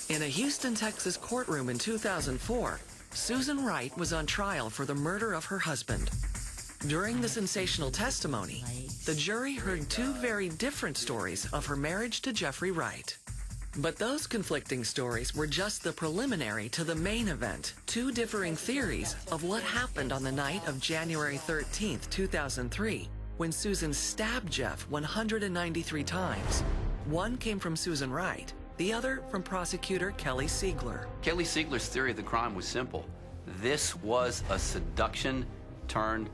In a Houston, Texas courtroom in 2004, Susan Wright was on trial for the murder of her husband. During the sensational testimony, the jury heard two very different stories of her marriage to Jeffrey Wright. But those conflicting stories were just the preliminary to the main event, two differing theories of what happened on the night of January 13th, 2003, when Susan stabbed Jeff 193 times. One came from Susan Wright, the other from prosecutor Kelly Siegler. Kelly Siegler's theory of the crime was simple. This was a seduction turned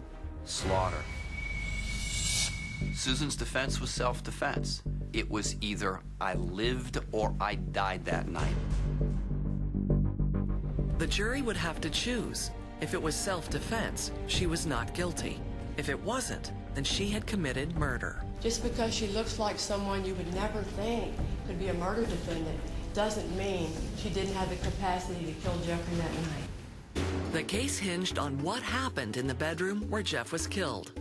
slaughter. Susan's defense was self-defense. It was either I lived or I died that night. The jury would have to choose. If it was self-defense, she was not guilty. If it wasn't, then she had committed murder. Just because she looks like someone you would never think could be a murder defendant doesn't mean she didn't have the capacity to kill Jeffrey that night. The case hinged on what happened in the bedroom where Jeff was killed.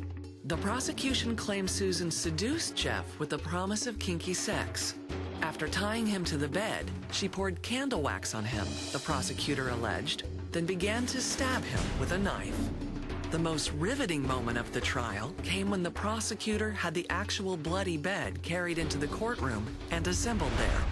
The prosecution claimed Susan seduced Jeff with the promise of kinky sex. After tying him to the bed, she poured candle wax on him, the prosecutor alleged, then began to stab him with a knife. The most riveting moment of the trial came when the prosecutor had the actual bloody bed carried into the courtroom and assembled there.